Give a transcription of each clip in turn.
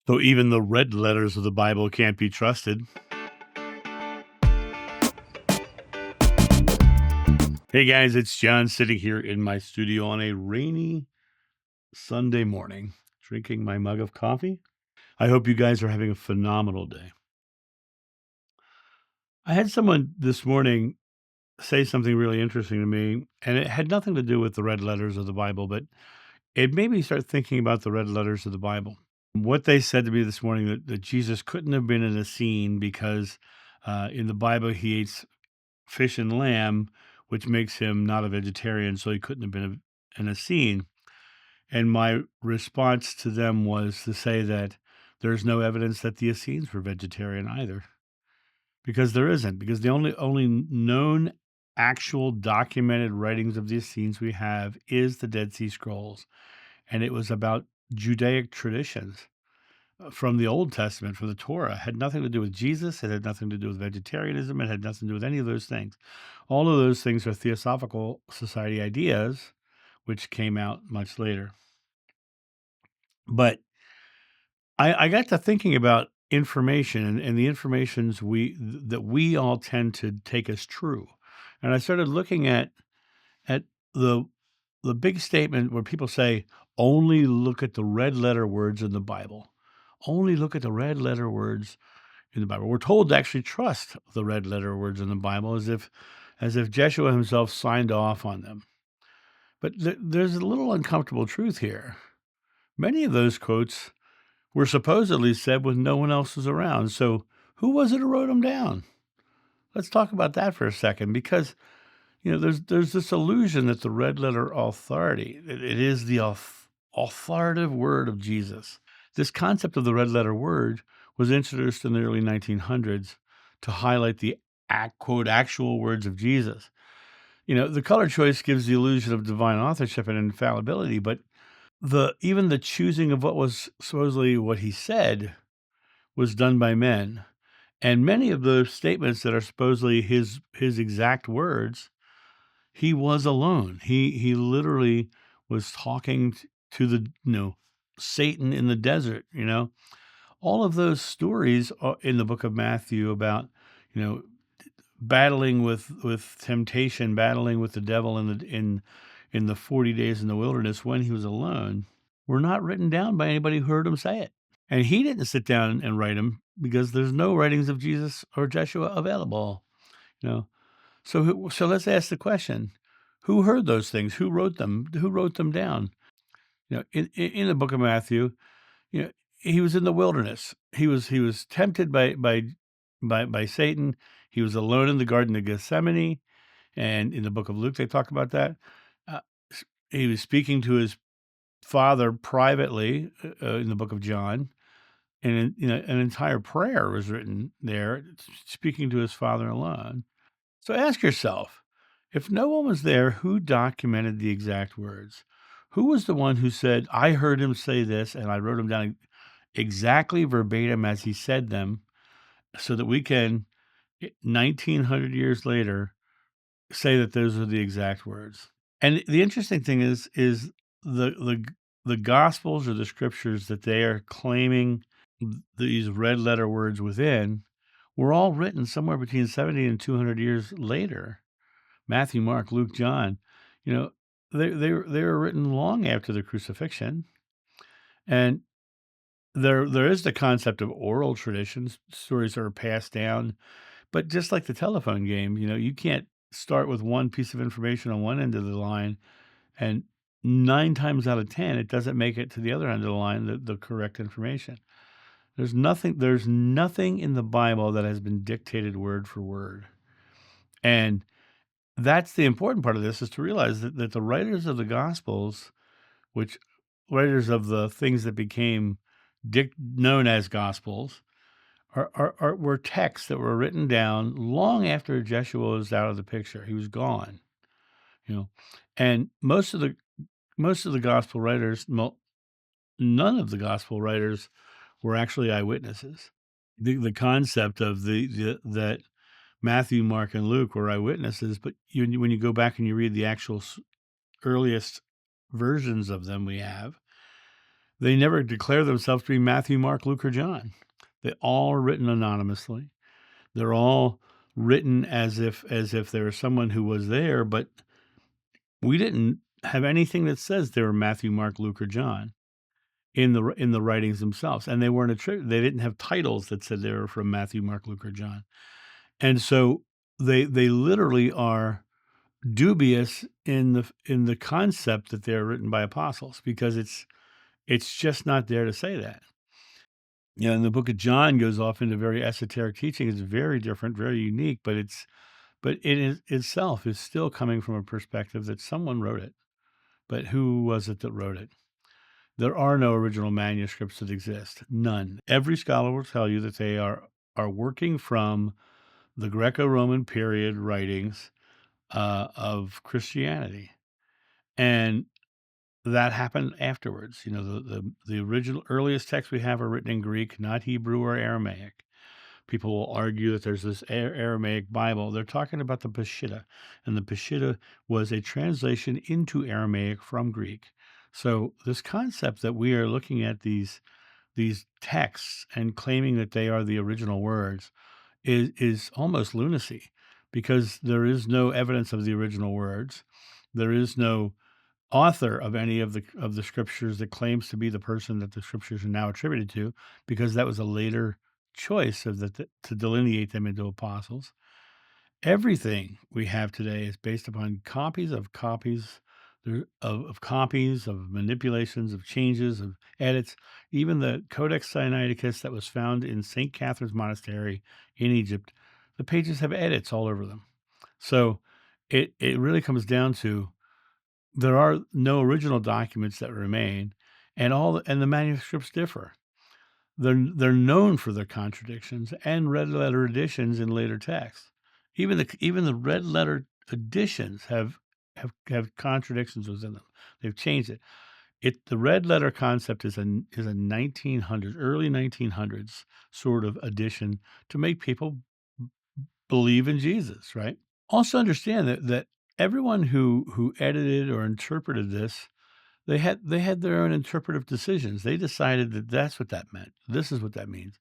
So even the red letters of the Bible can't be trusted. Hey guys, it's John sitting here in my studio on a rainy Sunday morning, drinking my mug of coffee. I hope you guys are having a phenomenal day. I had someone this morning say something really interesting to me, and it had nothing to do with the red letters of the Bible, but it made me start thinking about the red letters of the Bible. What they said to me this morning that Jesus couldn't have been in a scene because in the Bible he eats fish and lamb, which makes him not a vegetarian, so he couldn't have been in a scene. And my response to them was to say that there's no evidence that the Essenes were vegetarian either, because there isn't. Because the only known actual documented writings of the Essenes we have is the Dead Sea Scrolls, and it was about Judaic traditions from the Old Testament, from the Torah. It had nothing to do with Jesus. It had nothing to do with vegetarianism. It had nothing to do with any of those things. All of those things are Theosophical Society ideas, which came out much later. But I got to thinking about information and the informations that we all tend to take as true. And I started looking at the the big statement where people say, only look at the red letter words in the Bible. Only look at the red letter words in the Bible. We're told to actually trust the red letter words in the Bible as if Jeshua himself signed off on them. But there's a little uncomfortable truth here. Many of those quotes were supposedly said when no one else was around. So who was it who wrote them down? Let's talk about that for a second, because there's this illusion that the red letter authority, it is the authoritative word of Jesus. This concept of the red letter word was introduced in the early 1900s to highlight the quote actual words of Jesus. The color choice gives the illusion of divine authorship and infallibility, but even the choosing of what was supposedly what he said was done by men. And many of those statements that are supposedly his exact words, he was alone. He literally was talking to the Satan in the desert. All of those stories are in the book of Matthew about you know battling with temptation, battling with the devil in the 40 days in the wilderness when he was alone, were not written down by anybody who heard him say it. And he didn't sit down and write them because there's no writings of Jesus or Joshua available. You know, so let's ask the question: who heard those things? Who wrote them? Who wrote them down? In the book of Matthew, you know, he was in the wilderness. He was tempted by Satan. He was alone in the Garden of Gethsemane, and in the book of Luke, they talk about that. Uh, he was speaking to his father privately in the book of John, and an entire prayer was written there, speaking to his father alone. So ask yourself, if no one was there, who documented the exact words? Who was the one who said, I heard him say this, and I wrote them down exactly verbatim as he said them, so that we can, 1900 years later, say that those are the exact words. And the interesting thing is the the gospels or the scriptures that they are claiming these red letter words within were all written somewhere between 70 and 200 years later. Matthew, Mark, Luke, John, you know, they were written long after the crucifixion. And there is the concept of oral traditions, stories that are passed down. But just like the telephone game, you can't start with one piece of information on one end of the line, and 9 times out of 10, it doesn't make it to the other end of the line, the correct information. There's nothing in the Bible that has been dictated word for word. And that's the important part of this, is to realize that the writers of the Gospels, which writers of the things that became known as Gospels, were texts that were written down long after Jeshua was out of the picture. He was gone, and most of the gospel writers, none of the gospel writers were actually eyewitnesses. The concept of that Matthew, Mark, and Luke were eyewitnesses, but when you go back and you read the actual earliest versions of them we have, They never declare themselves to be Matthew, Mark, Luke, or John. They all are written anonymously. They're all written as if there was someone who was there, but we didn't have anything that says they were Matthew, Mark, Luke, or John in the writings themselves, and they weren't they didn't have titles that said they were from Matthew, Mark, Luke, or John, and so they literally are dubious in the concept that they're written by apostles, because it's just not there to say that. And the book of John goes off into very esoteric teaching. It's very different, very unique, but it is itself is still coming from a perspective that someone wrote it. But who was it that wrote it? There are no original manuscripts that exist. None. Every scholar will tell you that they are working from the Greco-Roman period writings of Christianity, and that happened afterwards. The original earliest texts we have are written in Greek, not Hebrew or Aramaic. People will argue that there's this Aramaic Bible. They're talking about the Peshitta, and the Peshitta was a translation into Aramaic from Greek. So this concept that we are looking at these texts and claiming that they are the original words is almost lunacy, because there is no evidence of the original words. There is no author of any of the scriptures that claims to be the person that the scriptures are now attributed to, because that was a later choice to delineate them into apostles. Everything we have today is based upon copies of copies of copies, of manipulations, of changes, of edits. Even the Codex Sinaiticus that was found in St. Catherine's Monastery in Egypt, the pages have edits all over them. So it really comes down to, there are no original documents that remain, and the manuscripts differ. They're known for their contradictions and red letter editions in later texts. Even the red letter editions have contradictions within them. They've changed it. The red letter concept is a 1900s, early 1900s sort of edition to make people believe in Jesus, right? Also understand that everyone who edited or interpreted this, they had their own interpretive decisions. They decided that that's what that meant. This is what that means,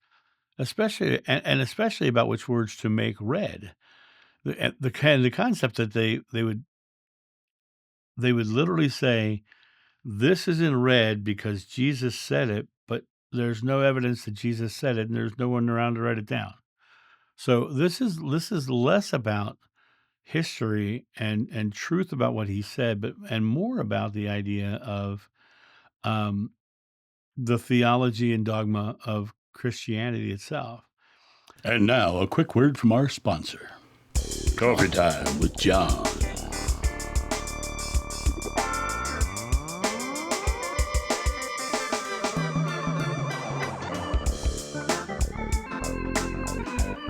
especially about which words to make red. The concept that they would literally say, this is in red because Jesus said it, but there's no evidence that Jesus said it, and there's no one around to write it down. So this is less about history and truth about what he said, and more about the idea of the theology and dogma of Christianity itself. And now, a quick word from our sponsor. Coffee Time with John.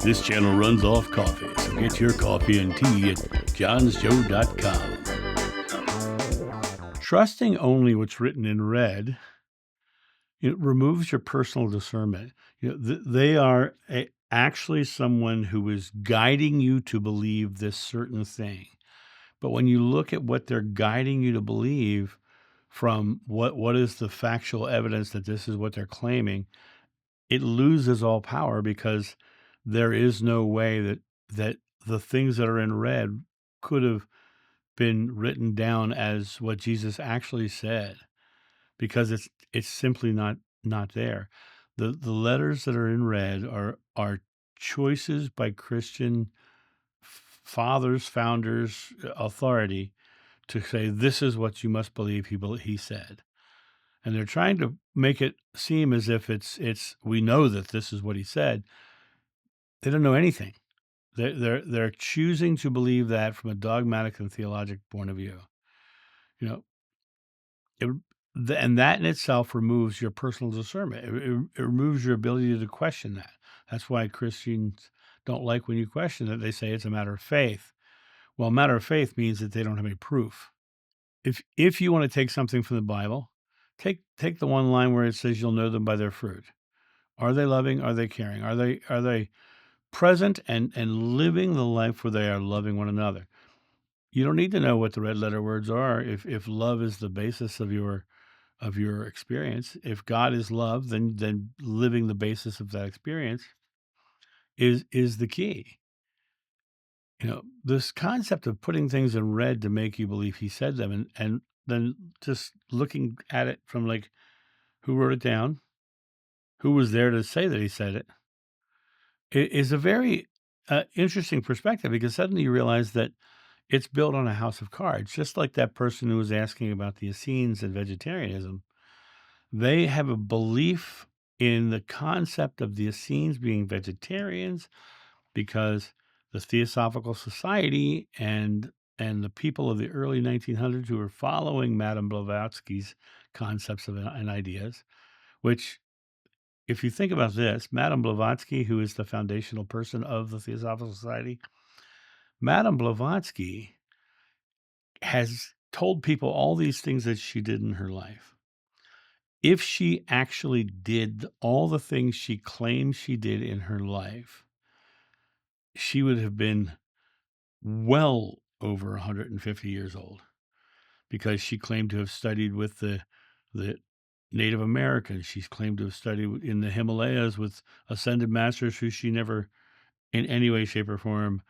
This channel runs off coffee, so get your coffee and tea at johnsjoe.com. Trusting only what's written in red, it removes your personal discernment. They are actually someone who is guiding you to believe this certain thing. But when you look at what they're guiding you to believe, from what is the factual evidence that this is what they're claiming, it loses all power, because there is no way that the things that are in red could have been written down as what Jesus actually said, because it's simply not there. The letters that are in red are choices by Christian fathers, founders, authority, to say this is what you must believe he said. And they're trying to make it seem as if it's we know that this is what he said. They don't know anything. They're choosing to believe that from a dogmatic and theologic point of view. And that in itself removes your personal discernment. It removes your ability to question that. That's why Christians don't like when you question it. They say it's a matter of faith. Well, a matter of faith means that they don't have any proof. If you want to take something from the Bible, take the one line where it says you'll know them by their fruit. Are they loving? Are they caring? Are they present and living the life where they are loving one another? You don't need to know what the red letter words are if love is the basis of your of your experience. If God is love, then living the basis of that experience is the key. This concept of putting things in red to make you believe he said them, and then just looking at it from like who wrote it down, who was there to say that he said it, is a very interesting perspective, because suddenly you realize that it's built on a house of cards, just like that person who was asking about the Essenes and vegetarianism. They have a belief in the concept of the Essenes being vegetarians because the Theosophical Society and the people of the early 1900s who were following Madame Blavatsky's concepts and ideas, which, if you think about this, Madame Blavatsky, who is the foundational person of the Theosophical Society, Madame Blavatsky has told people all these things that she did in her life. If she actually did all the things she claims she did in her life, she would have been well over 150 years old, because she claimed to have studied with the Native Americans. She's claimed to have studied in the Himalayas with ascended masters who she never in any way, shape, or form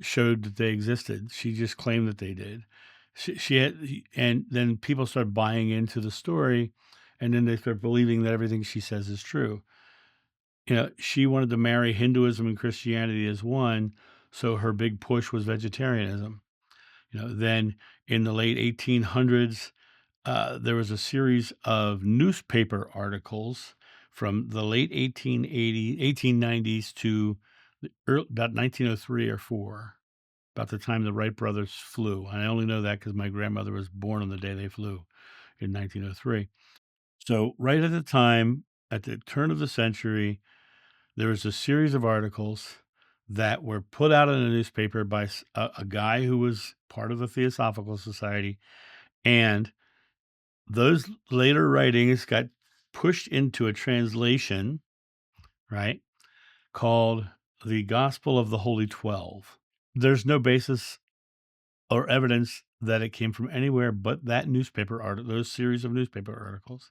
showed that they existed. She just claimed that they did. She had, and then people start buying into the story, and then they start believing that everything she says is true. She wanted to marry Hinduism and Christianity as one, so her big push was vegetarianism. Then in the late 1800s, there was a series of newspaper articles from the late 1890s to about 1903 or 4, about the time the Wright brothers flew. And I only know that because my grandmother was born on the day they flew in 1903. So right at the time, at the turn of the century, there was a series of articles that were put out in a newspaper by a guy who was part of the Theosophical Society, and those later writings got pushed into a translation, right, called the Gospel of the Holy 12. There's no basis or evidence that it came from anywhere but that newspaper article, those series of newspaper articles.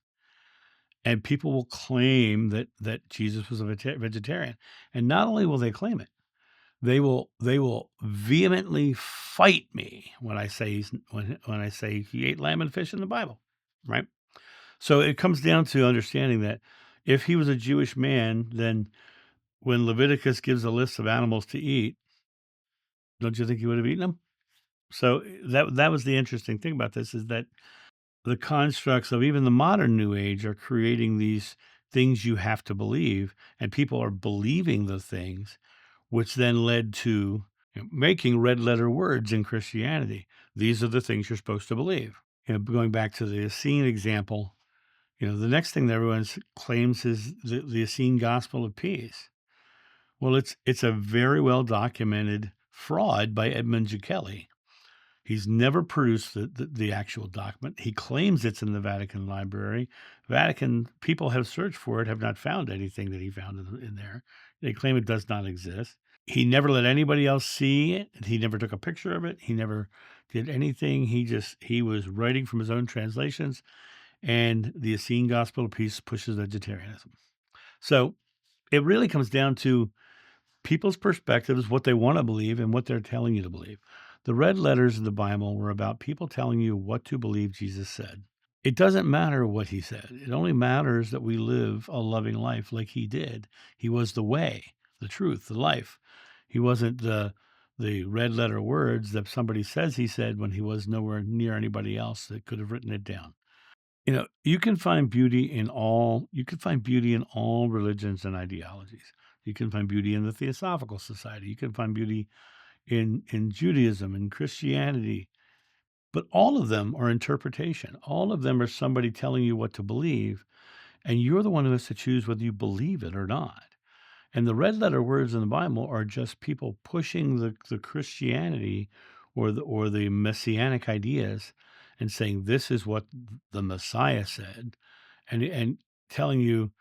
And people will claim that Jesus was a vegetarian. And not only will they claim it, they will vehemently fight me when I say when I say he ate lamb and fish in the Bible, right? So it comes down to understanding that if he was a Jewish man, then when Leviticus gives a list of animals to eat, don't you think he would have eaten them? So that was the interesting thing about this, is that the constructs of even the modern New Age are creating these things you have to believe, and people are believing the things, which then led to making red letter words in Christianity. These are the things you're supposed to believe. Going back to the Essene example, the next thing that everyone claims is the Essene gospel of peace. Well, it's a very well documented fraud by Edmund Kelly. He's never produced the actual document. He claims it's in the Vatican Library. Vatican people have searched for it, have not found anything that he found in there. They claim it does not exist. He never let anybody else see it. He never took a picture of it. He never did anything. He was writing from his own translations, and the Essene Gospel of Peace pushes vegetarianism. So it really comes down to people's perspectives, what they want to believe, and what they're telling you to believe. The red letters of the Bible were about people telling you what to believe Jesus said. It doesn't matter what he said. It only matters that we live a loving life like he did. He was the way, the truth, the life. He wasn't the red letter words that somebody says he said when he was nowhere near anybody else that could have written it down. You can find beauty in all religions and ideologies. You can find beauty in the Theosophical Society. You can find beauty in Judaism and Christianity. But all of them are interpretation. All of them are somebody telling you what to believe, and you're the one who has to choose whether you believe it or not. And the red letter words in the Bible are just people pushing the Christianity or the messianic ideas and saying this is what the Messiah said, and telling you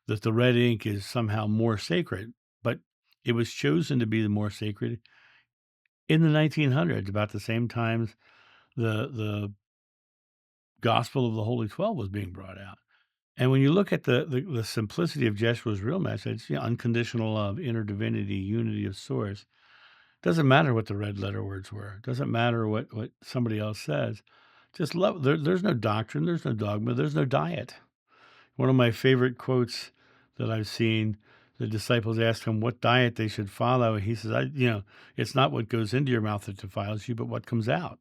that the red ink is somehow more sacred. But it was chosen to be the more sacred in the 1900s, about the same times the gospel of the Holy 12 was being brought out. And when you look at the simplicity of Jeshua's real message, unconditional love, inner divinity, unity of source, doesn't matter what the red letter words were. Doesn't matter what somebody else says. Just love. There's no doctrine. There's no dogma. There's no diet. One of my favorite quotes that I've seen, the disciples asked him what diet they should follow. He says, it's not what goes into your mouth that defiles you, but what comes out.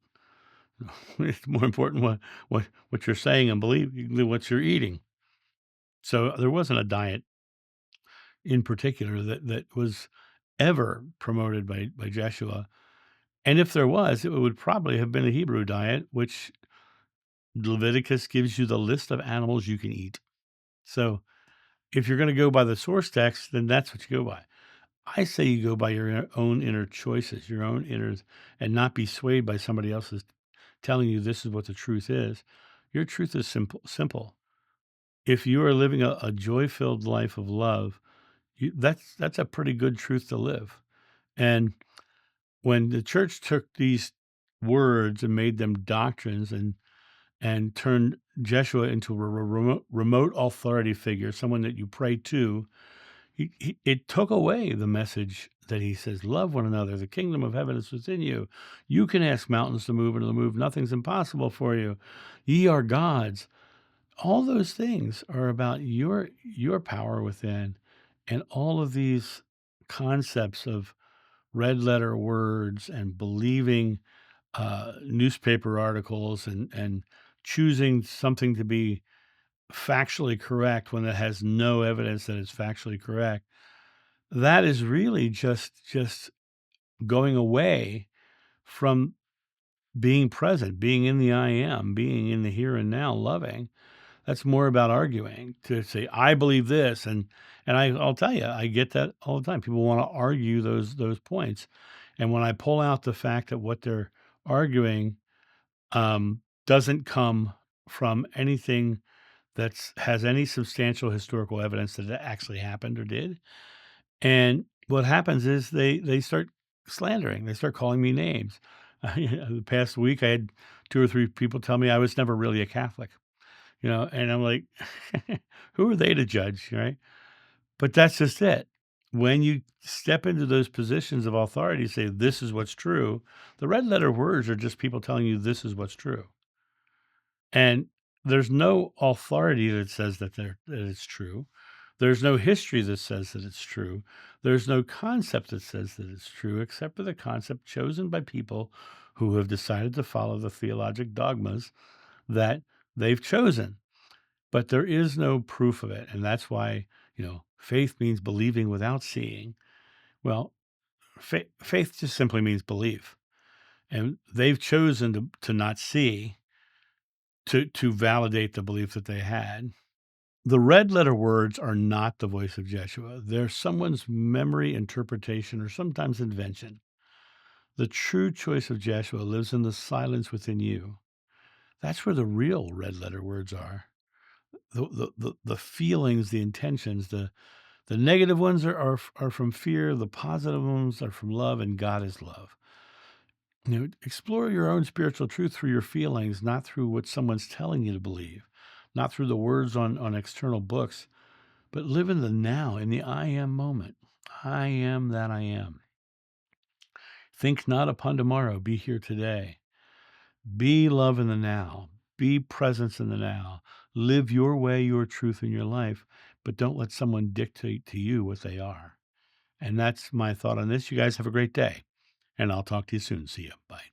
It's more important what you're saying and believing than what you're eating. So there wasn't a diet in particular that was ever promoted by Jeshua. And if there was, it would probably have been a Hebrew diet, which Leviticus gives you the list of animals you can eat. So if you're going to go by the source text, then that's what you go by. I say you go by your own inner choices, your own inners, and not be swayed by somebody else's telling you this is what the truth is. Your truth is simple. If you are living a joy-filled life of love, that's a pretty good truth to live. And when the church took these words and made them doctrines and turned Jeshua into a remote authority figure, someone that you pray to, it took away the message that he says, love one another. The kingdom of heaven is within you. You can ask mountains to move and to move. Nothing's impossible for you. Ye are gods. All those things are about your power within. And all of these concepts of red letter words and believing newspaper articles and choosing something to be factually correct when it has no evidence that it's factually correct, that is really just going away from being present, being in the I am, being in the here and now, loving. That's more about arguing to say, I believe this. And I'll tell you, I get that all the time. People want to argue those points. And when I pull out the fact that what they're arguing doesn't come from anything that has any substantial historical evidence that it actually happened or did. And what happens is they start slandering. They start calling me names. The past week, I had 2 or 3 people tell me I was never really a Catholic, and I'm like, who are they to judge, right? But that's just it. When you step into those positions of authority, say, this is what's true, the red letter words are just people telling you this is what's true. And there's no authority that says that it's true. There's no history that says that it's true. There's no concept that says that it's true, except for the concept chosen by people who have decided to follow the theologic dogmas that they've chosen. But there is no proof of it. And that's why, faith means believing without seeing. Well, faith just simply means belief. And they've chosen to not see to validate the belief that they had. The red letter words are not the voice of Jeshua. They're someone's memory, interpretation, or sometimes invention. The true choice of Jeshua lives in the silence within you. That's where the real red letter words are. The feelings, the intentions, the negative ones are from fear. The positive ones are from love, and God is love. Explore your own spiritual truth through your feelings, not through what someone's telling you to believe, not through the words on external books, but live in the now, in the I am moment. I am that I am. Think not upon tomorrow, be here today. Be love in the now. Be presence in the now. Live your way, your truth in your life, but don't let someone dictate to you what they are. And that's my thought on this. You guys have a great day, and I'll talk to you soon. See you. Bye.